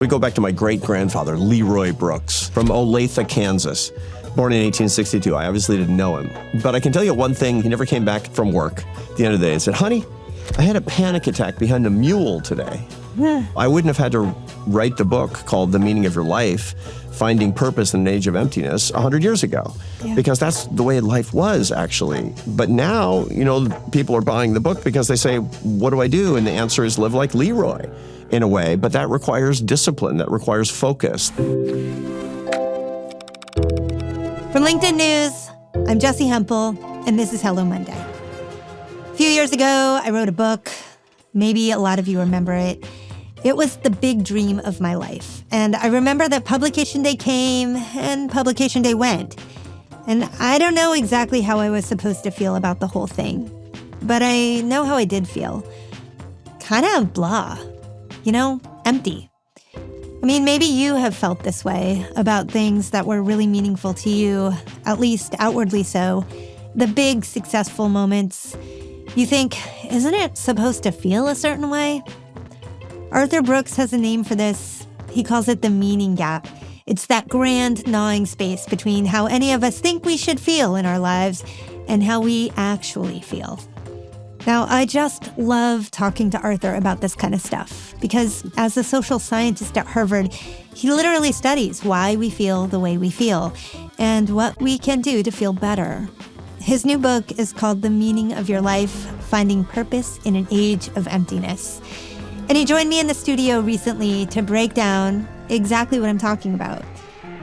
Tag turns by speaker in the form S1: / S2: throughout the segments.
S1: We go back to my great-grandfather, Leroy Brooks, from Olathe, Kansas, born in 1862. I obviously didn't know him. But I can tell you one thing, he never came back from work at the end of the day and said, honey, I had a panic attack behind a mule today. I wouldn't have had to write the book called The Meaning of Your Life, Finding Purpose in an Age of Emptiness 100 years ago, because that's the way life was, actually. But now, people are buying the book because they say, what do I do? And the answer is live like Leroy, in a way. But that requires discipline. That requires focus.
S2: From LinkedIn News, I'm Jessi Hempel, and this is Hello Monday. A few years ago, I wrote a book. Maybe a lot of you remember it. It was the big dream of my life. And I remember that publication day came and publication day went. And I don't know exactly how I was supposed to feel about the whole thing. But I know how I did feel. Kind of blah. Empty. I mean, maybe you have felt this way about things that were really meaningful to you, at least outwardly so. The big successful moments. You think, isn't it supposed to feel a certain way? Arthur Brooks has a name for this. He calls it the meaning gap. It's that grand gnawing space between how any of us think we should feel in our lives and how we actually feel. Now, I just love talking to Arthur about this kind of stuff because as a social scientist at Harvard, he literally studies why we feel the way we feel and what we can do to feel better. His new book is called The Meaning of Your Life, Finding Purpose in an Age of Emptiness. And he joined me in the studio recently to break down exactly what I'm talking about,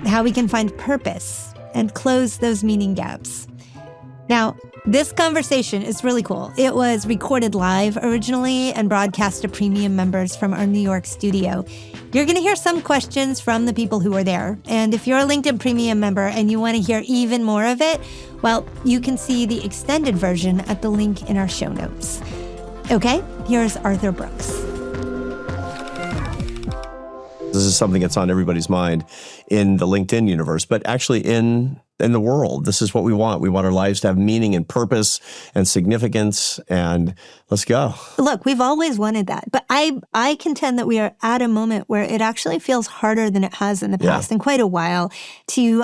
S2: how we can find purpose and close those meaning gaps. Now, this conversation is really cool. It was recorded live originally and broadcast to premium members from our New York studio. You're going to hear some questions from the people who were there. And if you're a LinkedIn Premium member and you want to hear even more of it, well, you can see the extended version at the link in our show notes. Okay, here's Arthur Brooks.
S1: This is something that's on everybody's mind in the LinkedIn universe, but actually in the world. This is what we want. We want our lives to have meaning and purpose and significance, and let's go.
S2: Look, we've always wanted that, but I contend that we are at a moment where it actually feels harder than it has in the past in quite a while to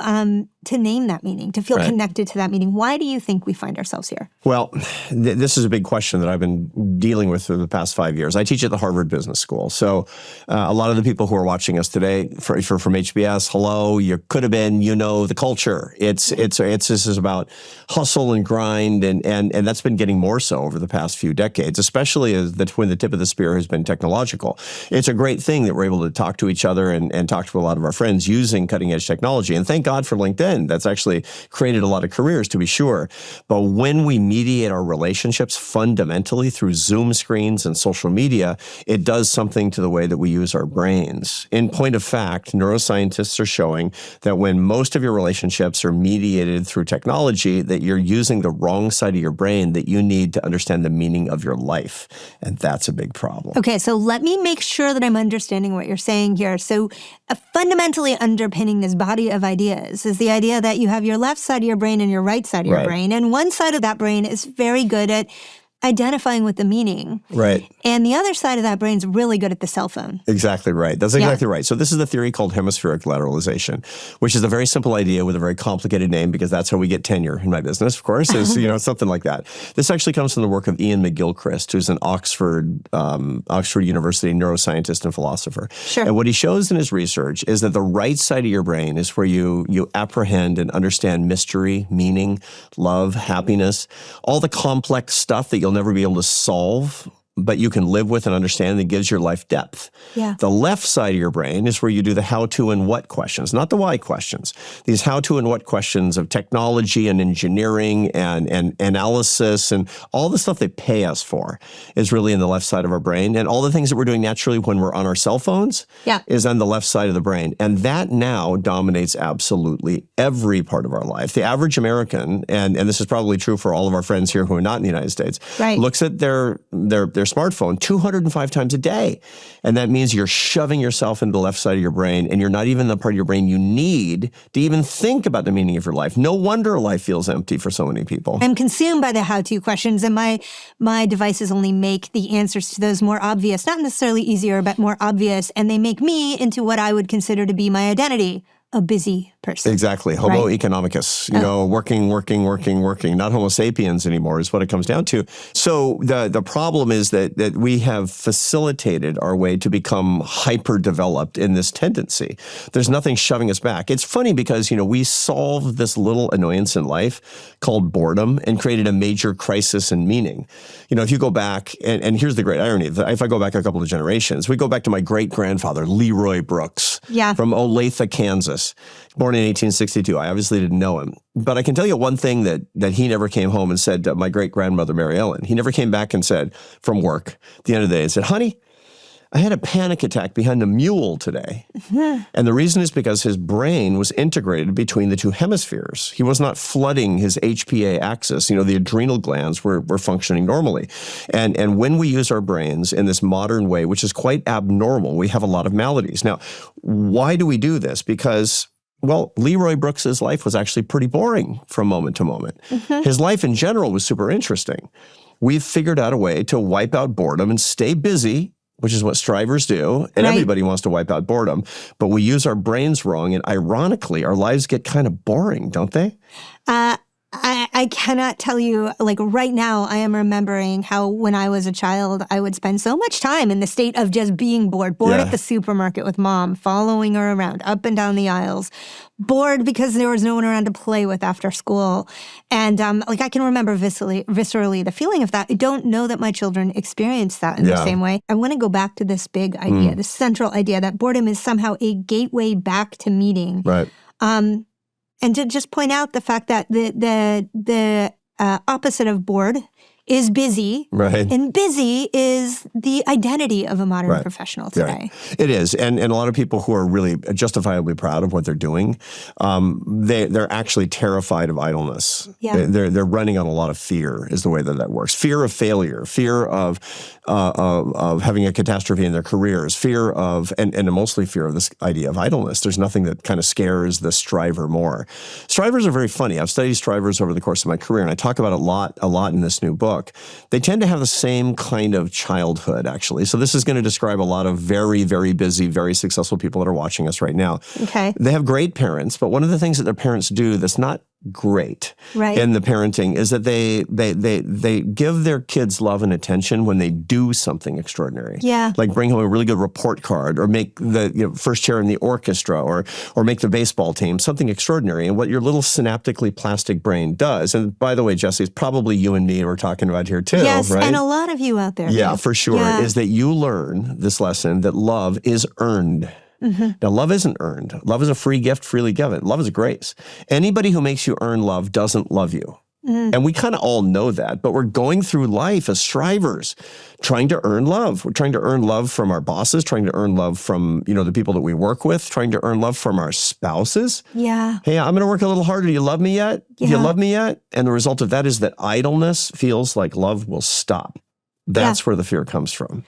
S2: name that meaning, to feel connected to that meaning. Why do you think we find ourselves here?
S1: Well, this is a big question that I've been dealing with for the past 5 years. I teach at the Harvard Business School. So a lot of the people who are watching us today from HBS, hello, you could have been, the culture. This is about hustle and grind, and that's been getting more so over the past few decades, especially when the tip of the spear has been technological. It's a great thing that we're able to talk to each other and talk to a lot of our friends using cutting-edge technology. And thank God for LinkedIn. That's actually created a lot of careers, to be sure. But when we mediate our relationships fundamentally through Zoom screens and social media, it does something to the way that we use our brains. In point of fact, neuroscientists are showing that when most of your relationships are mediated through technology, that you're using the wrong side of your brain that you need to understand the meaning of your life. And that's a big problem.
S2: Okay, so let me make sure that I'm understanding what you're saying here. So fundamentally underpinning this body of ideas is the idea that you have your left side of your brain and your right side of your brain. And one side of that brain is very good at identifying with the meaning.
S1: Right.
S2: And the other side of that brain's really good at the cell phone.
S1: Exactly right. That's exactly right. So this is the theory called hemispheric lateralization, which is a very simple idea with a very complicated name because that's how we get tenure in my business, of course, is something like that. This actually comes from the work of Ian McGilchrist, who's an Oxford University neuroscientist and philosopher.
S2: Sure.
S1: And what he shows in his research is that the right side of your brain is where you apprehend and understand mystery, meaning, love, happiness, all the complex stuff that you'll never be able to solve, but you can live with and understand that gives your life depth.
S2: Yeah.
S1: The left side of your brain is where you do the how to and what questions, not the why questions. These how to and what questions of technology and engineering and analysis and all the stuff they pay us for is really in the left side of our brain. And all the things that we're doing naturally when we're on our cell phones is on the left side of the brain. And that now dominates absolutely every part of our life. The average American, and this is probably true for all of our friends here who are not in the United States, looks at their their smartphone 205 times a day. And that means you're shoving yourself into the left side of your brain, and you're not even the part of your brain you need to even think about the meaning of your life. No wonder life feels empty for so many people.
S2: I'm consumed by the how-to questions, and my devices only make the answers to those more obvious, not necessarily easier, but more obvious, and they make me into what I would consider to be my identity, a busy person.
S1: Exactly. Homo economicus, working, not Homo sapiens anymore is what it comes down to. So the problem is that we have facilitated our way to become hyper-developed in this tendency. There's nothing shoving us back. It's funny because, we solved this little annoyance in life called boredom and created a major crisis in meaning. If you go back, and here's the great irony, if I go back a couple of generations, we go back to my great-grandfather, Leroy Brooks, from Olathe, Kansas. Born in 1862. I obviously didn't know him. But I can tell you one thing that he never came home and said to my great-grandmother, Mary Ellen. He never came back and said, from work, at the end of the day, and said, honey, I had a panic attack behind a mule today. And the reason is because his brain was integrated between the two hemispheres. He was not flooding his HPA axis. The adrenal glands were functioning normally. And when we use our brains in this modern way, which is quite abnormal, we have a lot of maladies. Now, why do we do this? Because Leroy Brooks's life was actually pretty boring from moment to moment. His life in general was super interesting. We've figured out a way to wipe out boredom and stay busy, which is what strivers do, and everybody wants to wipe out boredom, but we use our brains wrong, and ironically, our lives get kind of boring, don't they?
S2: I cannot tell you, right now, I am remembering how when I was a child, I would spend so much time in the state of just being bored at the supermarket with mom, following her around, up and down the aisles, bored because there was no one around to play with after school. And I can remember viscerally the feeling of that. I don't know that my children experience that in the same way. I want to go back to this big idea, this central idea that boredom is somehow a gateway back to meaning.
S1: Right.
S2: And to just point out the fact that the opposite of bored is busy.
S1: Right.
S2: And busy is the identity of a modern professional today.
S1: Right. It is. And a lot of people who are really justifiably proud of what they're doing, they're actually terrified of idleness. Yeah. They're running on a lot of fear is the way that works. Fear of failure, fear of having a catastrophe in their careers, fear of, and mostly fear of this idea of idleness. There's nothing that kind of scares the striver more. Strivers are very funny. I've studied strivers over the course of my career, and I talk about it a lot in this new book. They tend to have the same kind of childhood, actually. So this is going to describe a lot of very, very busy, very successful people that are watching us right now.
S2: Okay.
S1: They have great parents, but one of the things that their parents do that's not great in the parenting is that they give their kids love and attention when they do something extraordinary.
S2: Yeah.
S1: Like bring home a really good report card, or make the first chair in the orchestra, or make the baseball team, something extraordinary. And what your little synaptically plastic brain does, and by the way, Jessi, it's probably you and me we're talking about here too,
S2: yes,
S1: right?
S2: And a lot of you out there.
S1: Yeah, for sure, is that you learn this lesson that love is earned. Now, love isn't earned. Love is a free gift, freely given. Love is a grace. Anybody who makes you earn love doesn't love you. And we kind of all know that, but we're going through life as strivers, trying to earn love. We're trying to earn love from our bosses, trying to earn love from, the people that we work with, trying to earn love from our spouses.
S2: Yeah.
S1: Hey, I'm going to work a little harder. Do you love me yet?
S2: Yeah.
S1: Do you love me yet? And the result of that is that idleness feels like love will stop. That's where the fear comes from.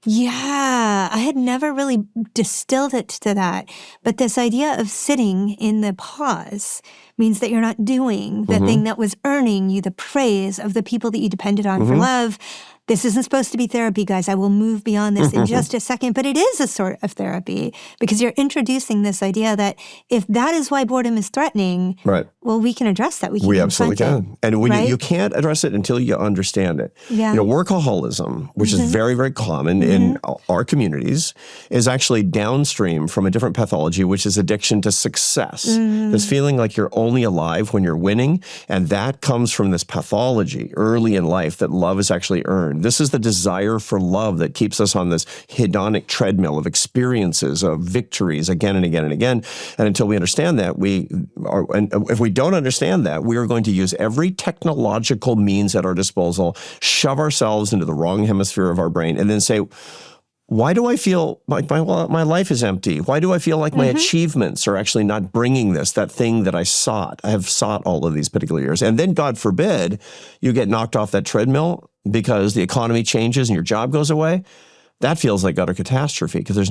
S2: Yeah, I had never really distilled it to that. But this idea of sitting in the pause means that you're not doing the thing that was earning you the praise of the people that you depended on for love. This isn't supposed to be therapy, guys. I will move beyond this in just a second. But it is a sort of therapy because you're introducing this idea that if that is why boredom is threatening, well, we can address that. We
S1: absolutely can. And when you can't address it until you understand it. Yeah. Workaholism, which is very, very common in our communities, is actually downstream from a different pathology, which is addiction to success. This feeling like you're only alive when you're winning. And that comes from this pathology early in life that love is actually earned. This is the desire for love that keeps us on this hedonic treadmill of experiences, of victories again and again and again. And until we understand that, and if we don't understand that, we are going to use every technological means at our disposal, shove ourselves into the wrong hemisphere of our brain, and then say, why do I feel like my life is empty? Why do I feel like my achievements are actually not bringing that thing that I sought? I have sought all of these particular years. And then, God forbid, you get knocked off that treadmill. because the economy changes and your job goes away, that feels like utter catastrophe because there's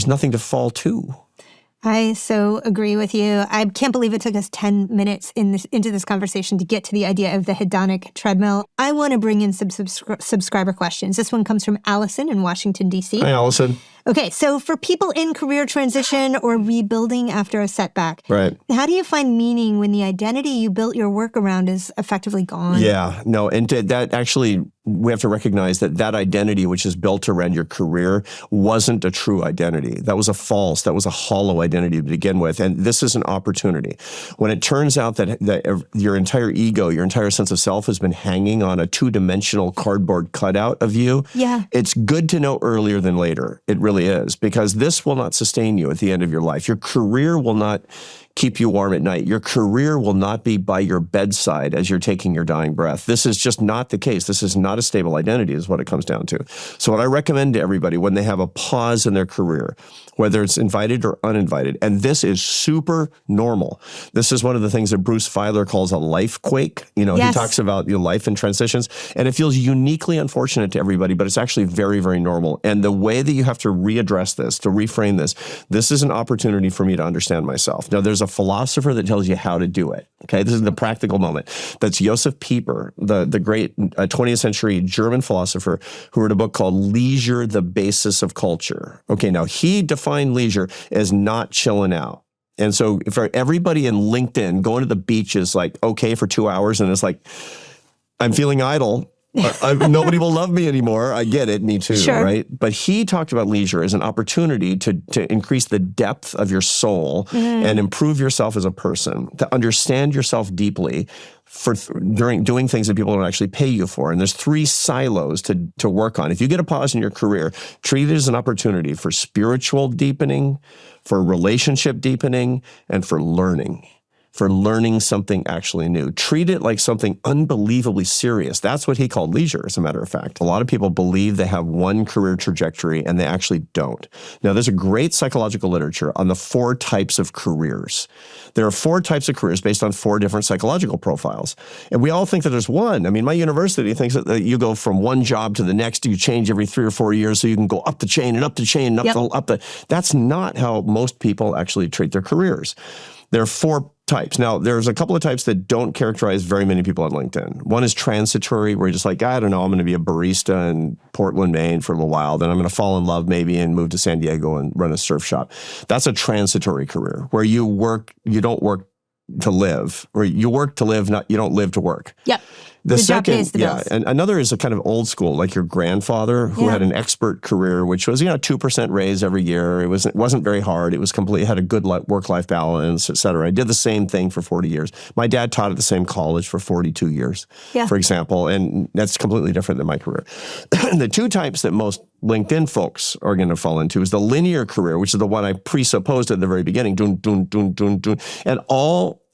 S1: nothing to fall to.
S2: I so agree with you. I can't believe it took us 10 minutes into this conversation to get to the idea of the hedonic treadmill. I want to bring in some subscriber questions. This one comes from Allison in Washington, D.C.
S1: Hi, Allison.
S2: Okay, so for people in career transition or rebuilding after a setback,
S1: right?
S2: How do you find meaning when the identity you built your work around is effectively gone?
S1: Yeah, no, and that actually, we have to recognize that identity, which is built around your career, wasn't a true identity. That was that was a hollow identity to begin with. And this is an opportunity. When it turns out that your entire ego, your entire sense of self has been hanging on a two-dimensional cardboard cutout of you, it's good to know earlier than later. It really is, because this will not sustain you at the end of your life. Your career will not keep you warm at night. Your career will not be by your bedside as you're taking your dying breath. This is just not the case. This is not a stable identity is what it comes down to. So what I recommend to everybody when they have a pause in their career, whether it's invited or uninvited, and this is super normal. This is one of the things that Bruce Feiler calls a lifequake. He talks about your life and transitions, and it feels uniquely unfortunate to everybody, but it's actually very, very normal. And the way that you have to readdress this, to reframe this is an opportunity for me to understand myself. Now, there's a philosopher that tells you how to do it. Okay, this is the practical moment. That's Josef Pieper, the great 20th century German philosopher who wrote a book called Leisure, the Basis of Culture. Okay, now he defined leisure as not chilling out. And so for everybody in LinkedIn, going to the beach is like okay for 2 hours, and it's like, I'm feeling idle. Nobody will love me anymore. I get it. Me too,
S2: sure.
S1: Right? But he talked about leisure as an opportunity to increase the depth of your soul and improve yourself as a person, to understand yourself deeply during doing things that people don't actually pay you for. And there's 3 silos to work on. If you get a pause in your career, treat it as an opportunity for spiritual deepening, for relationship deepening, and for learning something actually new. Treat it like something unbelievably serious. That's what he called leisure, as a matter of fact. A lot of people believe they have one career trajectory, and they actually don't. Now, there's a great psychological literature on the 4 types of careers. There are 4 types of careers based on 4 different psychological profiles. And we all think that there's one. I mean, my university thinks that you go from one job to the next, you change every 3 or 4 years so you can go up the chain and up the chain and up the. That's not how most people actually treat their careers. There are 4 types. Now, there's a couple of types that don't characterize very many people on LinkedIn. One is transitory, where you're just like, I don't know, I'm going to be a barista in Portland, Maine for a little while. Then I'm going to fall in love maybe and move to San Diego and run a surf shop. That's a transitory career where you don't work to live, or you work to live, you don't live to work.
S2: Yep.
S1: The
S2: job pays the bills.
S1: And another is a kind of old school, like your grandfather who had an expert career, which was 2% raise every year. It wasn't very hard. It was had a good work-life balance, et cetera. I did the same thing for 40 years. My dad taught at the same college for 42 years, for example, and that's completely different than my career. The 2 types that most LinkedIn folks are going to fall into is the linear career, which is the one I presupposed at the very beginning, and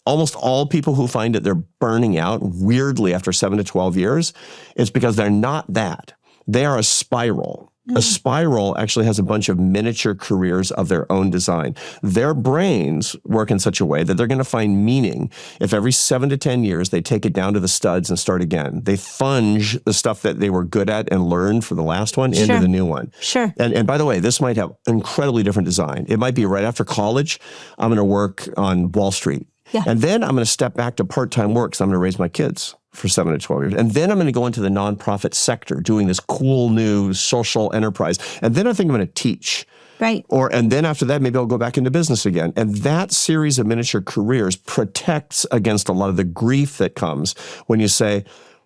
S1: almost all people who find that they're burning out weirdly after 7 to 12 years, it's because they're not that. They are a spiral. A spiral actually has a bunch of miniature careers of their own design. Their brains work in such a way that they're going to find meaning if every 7 to 10 years they take it down to the studs and start again. They funge the stuff that they were good at and learned for the last one into the new one.
S2: Sure.
S1: And by the way, this might have incredibly different design. It might be right after college, I'm going to work on Wall Street.
S2: Yeah.
S1: And then I'm going to step back to part-time work, so I'm going to raise my kids for 7 to 12 years. And then I'm going to go into the nonprofit sector doing this cool new social enterprise. And then I think I'm going to teach.
S2: Right.
S1: And then after that, maybe I'll go back into business again. And that series of miniature careers protects against a lot of the grief that comes when you say,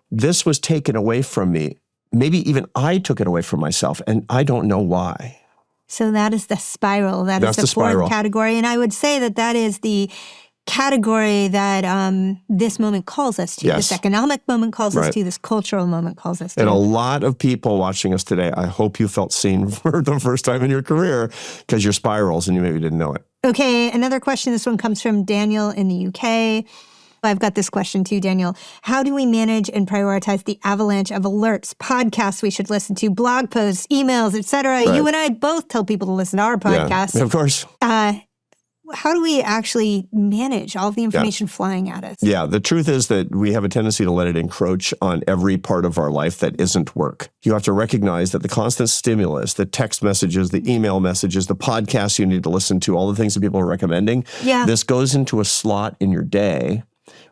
S1: this was taken away from me. Maybe even I took it away from myself, and I don't know why.
S2: So that is the spiral. That's the 4th category. And I would say that is the category that this moment calls us to. This economic moment calls us to. This cultural moment calls us to.
S1: And a lot of people watching us today, I hope you felt seen for the first time in your career because you're spirals and you maybe didn't know it.
S2: Okay, another question. This one comes from Daniel in the UK. I've got this question too, Daniel. How do we manage and prioritize the avalanche of alerts, podcasts we should listen to, blog posts, emails, etc.? You and I both tell people to listen to our podcast.
S1: Yeah, of course.
S2: how do we actually manage all of the information flying at us?
S1: Yeah, the truth is that we have a tendency to let it encroach on every part of our life that isn't work. You have to recognize that the constant stimulus, the text messages, the email messages, the podcasts you need to listen to, all the things that people are recommending, this goes into a slot in your day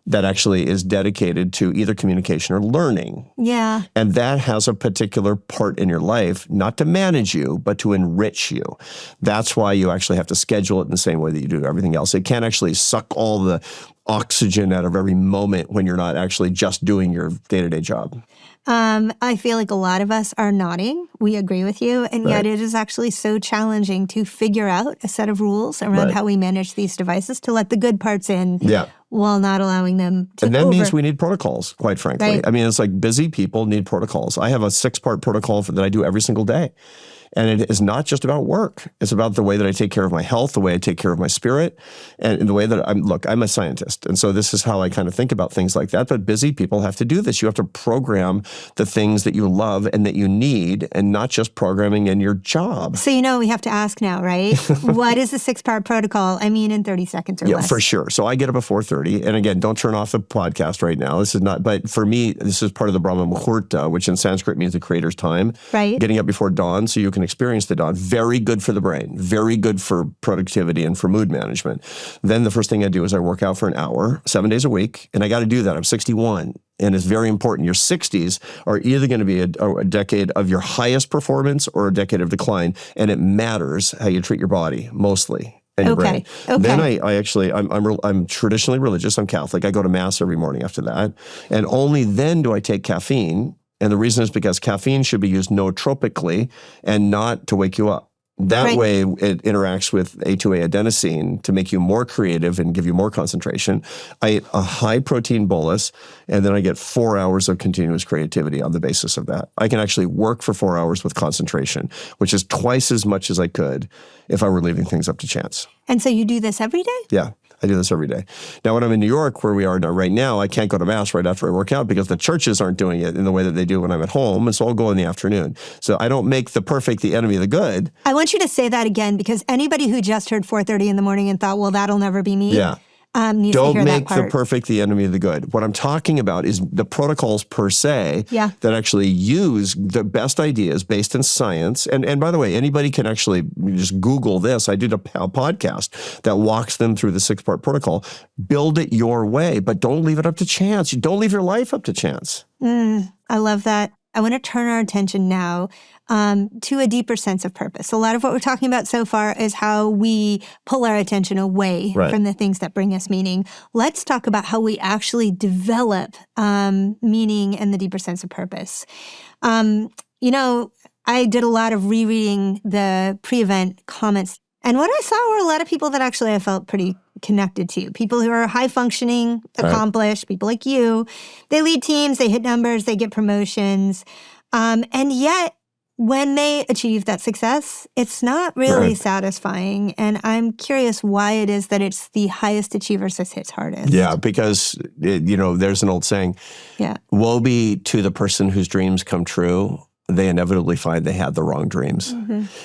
S1: that actually is dedicated to either communication or learning.
S2: Yeah.
S1: And that has a particular part in your life, not to manage you, but to enrich you. That's why you actually have to schedule it in the same way that you do everything else. It can't actually suck all the oxygen out of every moment when you're not actually just doing your day-to-day job.
S2: I feel like a lot of us are nodding. We agree with you. And yet it is actually so challenging to figure out a set of rules around how we manage these devices to let the good parts in while not allowing them to
S1: And that means we need protocols, quite frankly. I mean, it's like busy people need protocols. I have a 6-part protocol that I do every single day. And it is not just about work. It's about the way that I take care of my health, the way I take care of my spirit, and the way that I'm a scientist. And so this is how I kind of think about things like that. But busy people have to do this. You have to program the things that you love and that you need, and not just programming in your job.
S2: So, we have to ask now, right? What is the 6-part protocol? I mean, in 30 seconds or less.
S1: Yeah, for sure. So I get up at 4:30. And again, don't turn off the podcast right now. This is not, but for me, this is part of the Brahma Muhurta, which in Sanskrit means the creator's time.
S2: Right.
S1: Getting up before dawn so you can experience the dawn. Very good for the brain, very good for productivity and for mood management. Then the first thing I do is I work out for an hour, 7 days a week, and I got to do that. I'm 61, and it's very important. Your 60s are either going to be a decade of your highest performance or a decade of decline, and it matters how you treat your body, mostly. And your brain. Then I'm traditionally religious. I'm Catholic. I go to Mass every morning after that, and only then do I take caffeine. And the reason is because caffeine should be used nootropically and not to wake you up. That way, it interacts with A2A adenosine to make you more creative and give you more concentration. I eat a high-protein bolus, and then I get 4 hours of continuous creativity on the basis of that. I can actually work for 4 hours with concentration, which is twice as much as I could if I were leaving things up to chance.
S2: And so you do this every day?
S1: Yeah. I do this every day. Now, when I'm in New York, where we are right now, I can't go to Mass right after I work out because the churches aren't doing it in the way that they do when I'm at home, and so I'll go in the afternoon. So I don't make the perfect the enemy of the good.
S2: I want you to say that again, because anybody who just heard 4:30 in the morning and thought, well, that'll never be me. Needs
S1: Don't
S2: to hear
S1: make
S2: that part.
S1: the perfect the enemy of the good. What I'm talking about is the protocols per se that actually use the best ideas based in science. And by the way, anybody can actually just Google this. I did a podcast that walks them through the 6-part protocol. Build it your way, but don't leave it up to chance. Don't leave your life up to chance.
S2: I love that. I want to turn our attention now to a deeper sense of purpose. A lot of what we're talking about so far is how we pull our attention away from the things that bring us meaning. Let's talk about how we actually develop meaning and the deeper sense of purpose. I did a lot of rereading the pre-event comments, and what I saw were a lot of people that actually I felt pretty connected to. People who are high-functioning, accomplished, people like you. They lead teams, they hit numbers, they get promotions. And yet, when they achieve that success, it's not really satisfying. And I'm curious why it is that it's the highest achievers that hits hardest.
S1: Yeah, because, there's an old saying, woe be to the person whose dreams come true. They inevitably find they had the wrong dreams.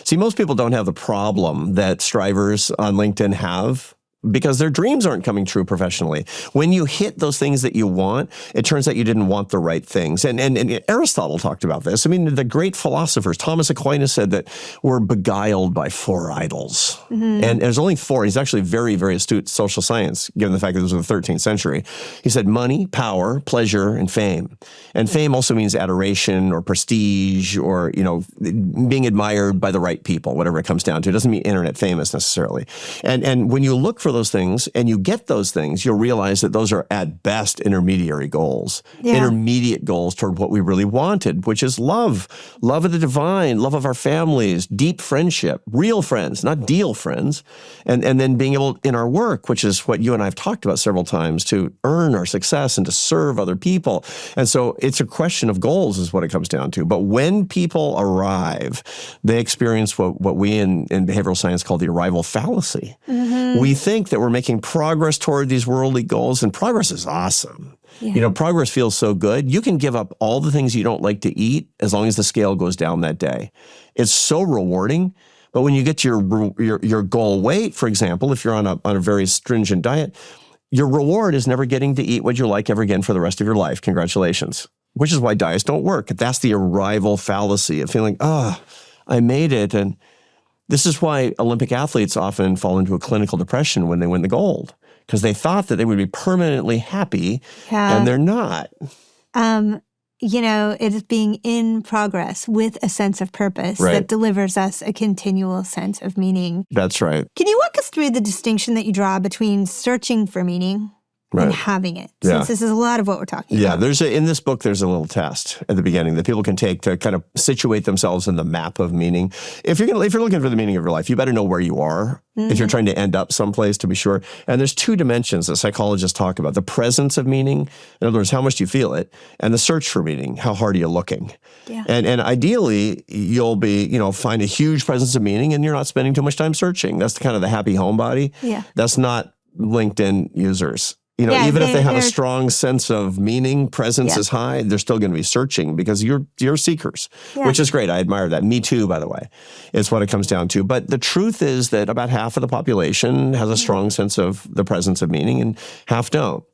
S1: See, most people don't have the problem that strivers on LinkedIn have, because their dreams aren't coming true professionally. When you hit those things that you want, it turns out you didn't want the right things. And Aristotle talked about this. I mean, the great philosophers, Thomas Aquinas said that we're beguiled by 4 idols. And there's only 4. He's actually very, very astute social science, given the fact that this was the 13th century. He said money, power, pleasure, and fame. And fame also means adoration or prestige or, being admired by the right people, whatever it comes down to. It doesn't mean internet famous necessarily. And when you look for those things and you get those things, you'll realize that those are at best intermediary goals, intermediate goals toward what we really wanted, which is love of the divine, love of our families, deep friendship, real friends, not deal friends, and then being able in our work, which is what you and I have talked about several times, to earn our success and to serve other people. And so it's a question of goals is what it comes down to. But when people arrive, they experience what we in behavioral science call the arrival fallacy. We think that we're making progress toward these worldly goals, and progress is awesome. Progress feels so good. You can give up all the things you don't like to eat as long as the scale goes down that day. It's so rewarding. But when you get to your goal weight, for example, if you're on a very stringent diet, your reward is never getting to eat what you like ever again for the rest of your life. Congratulations. Which is why diets don't work. That's the arrival fallacy of feeling, I made it. And this is why Olympic athletes often fall into a clinical depression when they win the gold, because they thought that they would be permanently happy, and they're not.
S2: It is being in progress with a sense of purpose that delivers us a continual sense of meaning.
S1: That's right.
S2: Can you walk us through the distinction that you draw between searching for meaning and having it? Since this is a lot of what we're talking about.
S1: In this book, there's a little test at the beginning that people can take to kind of situate themselves in the map of meaning. If you're looking for the meaning of your life, you better know where you are. If you're trying to end up someplace, to be sure. And there's two dimensions that psychologists talk about: the presence of meaning, in other words, how much do you feel it, and the search for meaning, how hard are you looking? Yeah. And ideally, you'll be, find a huge presence of meaning, and you're not spending too much time searching. That's kind of the happy homebody. Yeah. That's not LinkedIn users. Even if they have a strong sense of meaning, presence is high, they're still going to be searching because you're seekers, which is great. I admire that. Me too, by the way, is what it comes down to. But the truth is that about half of the population has a strong sense of the presence of meaning and half don't.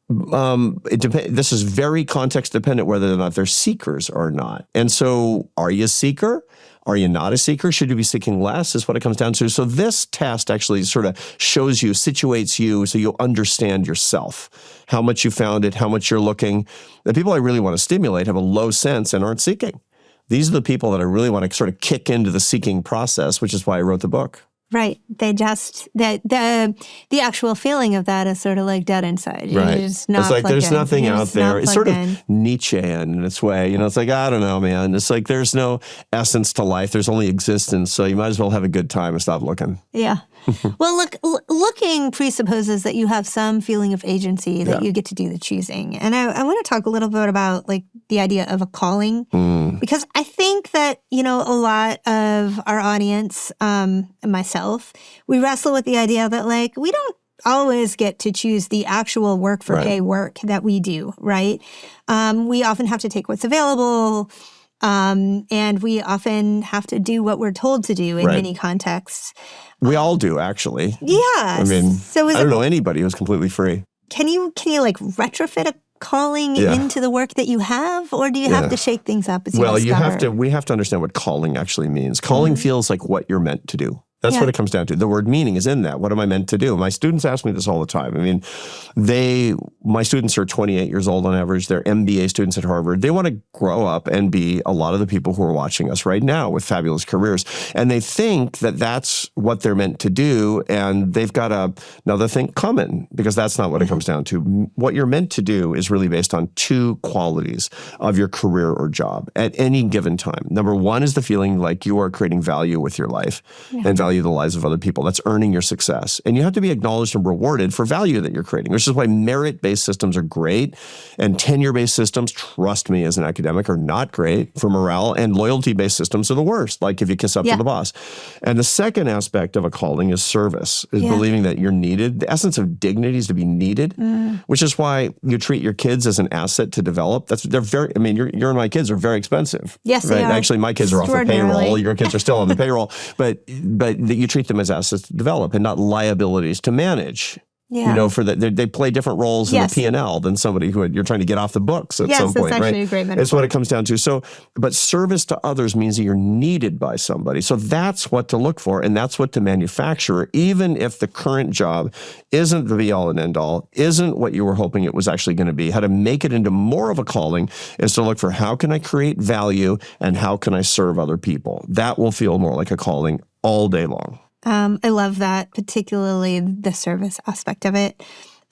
S1: This is very context dependent whether or not they're seekers or not. And so are you a seeker? Are you not a seeker? Should you be seeking less is what it comes down to. So this test actually sort of shows you, situates you so you'll understand yourself, how much you found it, how much you're looking. The people I really want to stimulate have a low sense and aren't seeking. These are the people that I really want to sort of kick into the seeking process, which is why I wrote the book.
S2: Right. They just, the actual feeling of that is sort of like dead inside.
S1: It's like there's nothing out there. It's sort of Nietzschean in its way. It's like, I don't know, man. It's like there's no essence to life. There's only existence. So you might as well have a good time and stop looking. Yeah.
S2: Well, looking presupposes that you have some feeling of agency, that you get to do the choosing. And I want to talk a little bit about like the idea of a calling, because I think that, a lot of our audience, and myself, we wrestle with the idea that like we don't always get to choose the actual work for pay work that we do, right? We often have to take what's available. And we often have to do what we're told to do in many contexts.
S1: We all do, actually.
S2: Yeah.
S1: I mean, I don't know anybody who's completely free.
S2: Can you like retrofit a calling into the work that you have, or do you have to shake things up as you discover?
S1: We have to understand what calling actually means. Calling feels like what you're meant to do. That's what it comes down to. The word meaning is in that. What am I meant to do? My students ask me this all the time. I mean, my students are 28 years old on average. They're MBA students at Harvard. They want to grow up and be a lot of the people who are watching us right now with fabulous careers. And they think that that's what they're meant to do. And they've got another thing coming, because that's not what it comes down to. What you're meant to do is really based on two qualities of your career or job at any given time. Number one is the feeling like you are creating value with your life and value the lives of other people. That's earning your success. And you have to be acknowledged and rewarded for value that you're creating, which is why merit-based systems are great. And tenure-based systems, trust me as an academic, are not great for morale. And loyalty-based systems are the worst, like if you kiss up to the boss. And the second aspect of a calling is service, is believing that you're needed. The essence of dignity is to be needed, which is why you treat your kids as an asset to develop. Your and my kids are very expensive.
S2: Yes, they are.
S1: Actually, my kids are off the payroll. Your kids are still on the payroll. But that you treat them as assets to develop and not liabilities to manage. Yeah. They play different roles in the P&L than somebody who you're trying to get off the books at some point,
S2: that's actually a great metaphor.
S1: It's what it comes down to. So, but service to others means that you're needed by somebody. So that's what to look for, and that's what to manufacture, even if the current job isn't the be-all and end-all, isn't what you were hoping it was actually going to be. How to make it into more of a calling is to look for how can I create value and how can I serve other people. That will feel more like a calling all day long.
S2: I love that, particularly the service aspect of it.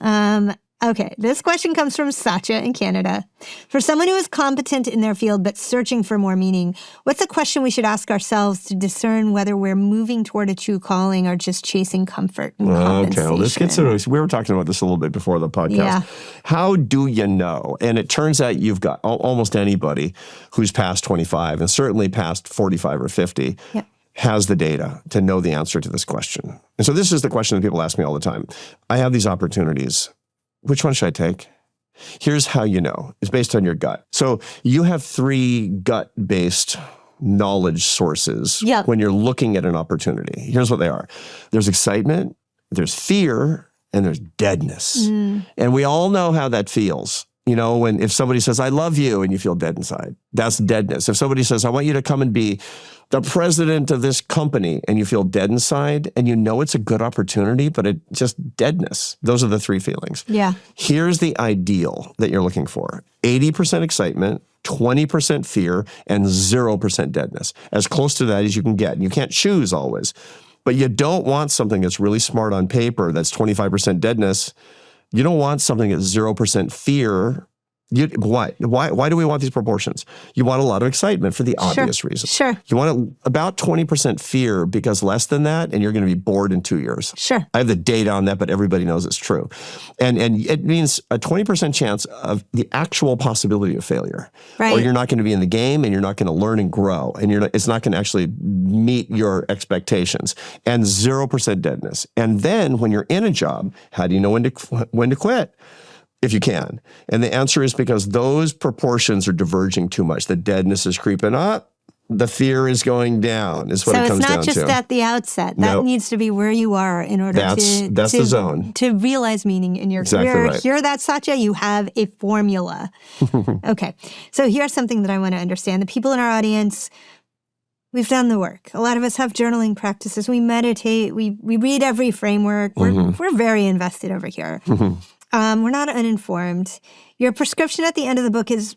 S2: Okay, this question comes from Satya in Canada. For someone who is competent in their field but searching for more meaning, what's a question we should ask ourselves to discern whether we're moving toward a true calling or just chasing comfort and compensation?
S1: Okay, well, this gets into, we were talking about this a little bit before the podcast. Yeah. How do you know? And it turns out you've got almost anybody who's past 25 and certainly past 45 or 50. Yeah. Has the data to know the answer to this question. And so this is the question that people ask me all the time. I have these opportunities. Which one should I take? Here's how you know. It's based on your gut. So you have 3 gut-based knowledge sources
S2: Yep.
S1: when you're looking at an opportunity. Here's what they are. There's excitement, there's fear, and there's deadness. And we all know how that feels. You know, if somebody says, I love you, and you feel dead inside, that's deadness. If somebody says, I want you to come and be the president of this company, and you feel dead inside, and you know it's a good opportunity, but it's just deadness. Those are the three feelings.
S2: Yeah.
S1: Here's the ideal that you're looking for. 80% excitement, 20% fear, and 0% deadness. As close to that as you can get. And you can't choose always. But you don't want something that's really smart on paper that's 25% deadness. You don't want something that's 0% fear. Why? Why do we want these proportions? You want a lot of excitement for the obvious reason.
S2: Sure.
S1: You want about 20% fear because less than that, and you're going to be bored in 2 years.
S2: Sure.
S1: I have the data on that, but everybody knows it's true. And it means a 20% chance of the actual possibility of failure.
S2: Right.
S1: Or you're not going to be in the game, and you're not going to learn and grow, and it's not going to actually meet your expectations. And 0% deadness. And then when you're in a job, how do you know when to quit? If you can. And the answer is because those proportions are diverging too much. The deadness is creeping up. The fear is going down, is what it comes down to.
S2: So it's not just at the outset. That needs to be where you are in order
S1: that's the zone.
S2: To realize meaning in your career.
S1: Right.
S2: Hear that, Satya? You have a formula. Okay. So here's something that I want to understand. The people in our audience, we've done the work. A lot of us have journaling practices. We meditate. We read every framework. We're very invested over here. We're not uninformed. Your prescription at the end of the book is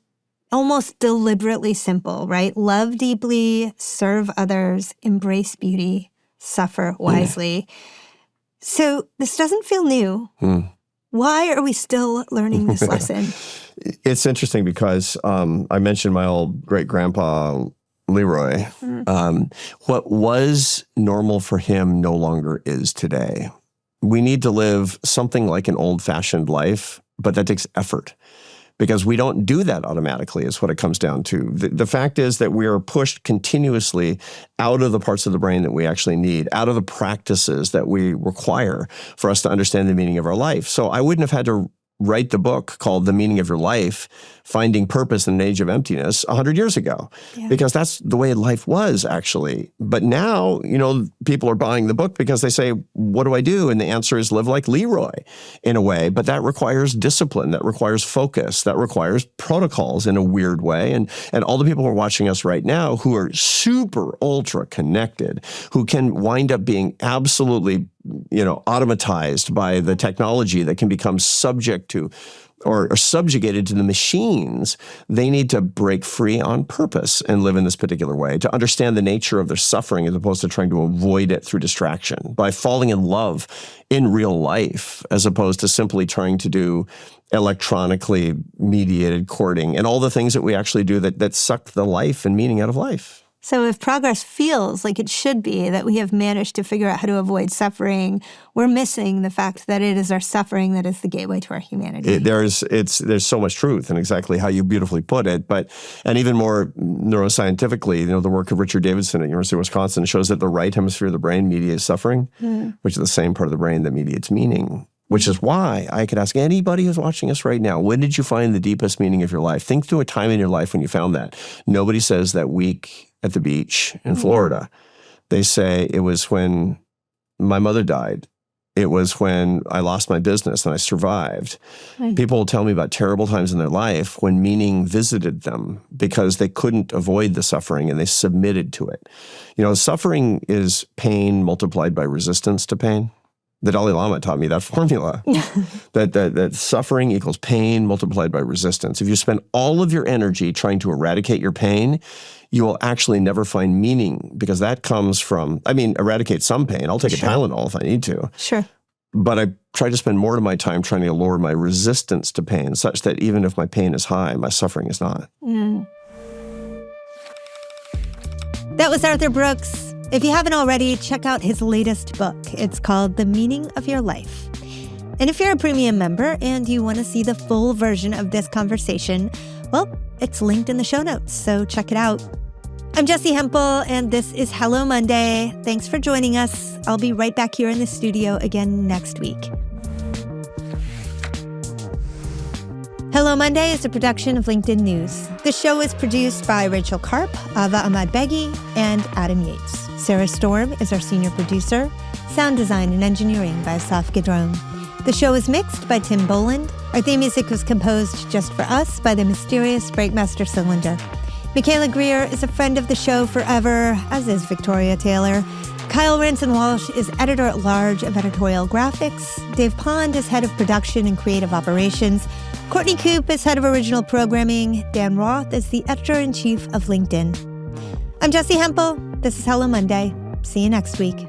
S2: almost deliberately simple, right? Love deeply, serve others, embrace beauty, suffer wisely. So this doesn't feel new. Why are we still learning this lesson?
S1: It's interesting because I mentioned my old great-grandpa, Leroy. What was normal for him no longer is today. We need to live something like an old-fashioned life, but that takes effort because we don't do that automatically is what it comes down to. The fact is that we are pushed continuously out of the parts of the brain that we actually need, out of the practices that we require for us to understand the meaning of our life. So I wouldn't have had to write the book called The Meaning of Your Life, Finding Purpose in an Age of Emptiness 100 years ago, because that's the way life was actually. But now, people are buying the book because they say, what do I do? And the answer is live like Leroy in a way, but that requires discipline, that requires focus, that requires protocols in a weird way. And all the people who are watching us right now who are super ultra connected, who can wind up being absolutely automatized by the technology that can become subject to or subjugated to the machines, they need to break free on purpose and live in this particular way, to understand the nature of their suffering as opposed to trying to avoid it through distraction, by falling in love in real life as opposed to simply trying to do electronically mediated courting and all the things that we actually do that suck the life and meaning out of life.
S2: So if progress feels like it should be, that we have managed to figure out how to avoid suffering, we're missing the fact that it is our suffering that is the gateway to our humanity.
S1: There's so much truth in exactly how you beautifully put it. And even more neuroscientifically, the work of Richard Davidson at University of Wisconsin shows that the right hemisphere of the brain mediates suffering, which is the same part of the brain that mediates meaning. Which is why I could ask anybody who's watching us right now, when did you find the deepest meaning of your life? Think through a time in your life when you found that. Nobody says that week at the beach in Florida. They say it was when my mother died. It was when I lost my business and I survived. Right. People will tell me about terrible times in their life when meaning visited them because they couldn't avoid the suffering and they submitted to it. Suffering is pain multiplied by resistance to pain. The Dalai Lama taught me that formula, that suffering equals pain multiplied by resistance. If you spend all of your energy trying to eradicate your pain, you will actually never find meaning because that comes from, eradicate some pain. I'll take a Tylenol if I need to.
S2: Sure.
S1: But I try to spend more of my time trying to lower my resistance to pain such that even if my pain is high, my suffering is not.
S2: That was Arthur Brooks. If you haven't already, check out his latest book. It's called The Meaning of Your Life. And if you're a premium member and you want to see the full version of this conversation, well, it's linked in the show notes, so check it out. I'm Jessi Hempel, and this is Hello Monday. Thanks for joining us. I'll be right back here in the studio again next week. Hello Monday is a production of LinkedIn News. The show is produced by Rachel Karp, Ava Ahmad-Beghi, and Adam Yates. Sarah Storm is our senior producer. Sound design and engineering by Asaf Gedron. The show is mixed by Tim Boland. Our theme music was composed just for us by the mysterious Breakmaster Cylinder. Michaela Greer is a friend of the show forever, as is Victoria Taylor. Kyle Ranson-Walsh is editor-at-large of editorial graphics. Dave Pond is head of production and creative operations. Courtney Coop is head of original programming. Dan Roth is the editor-in-chief of LinkedIn. I'm Jessi Hempel. This is Hello Monday. See you next week.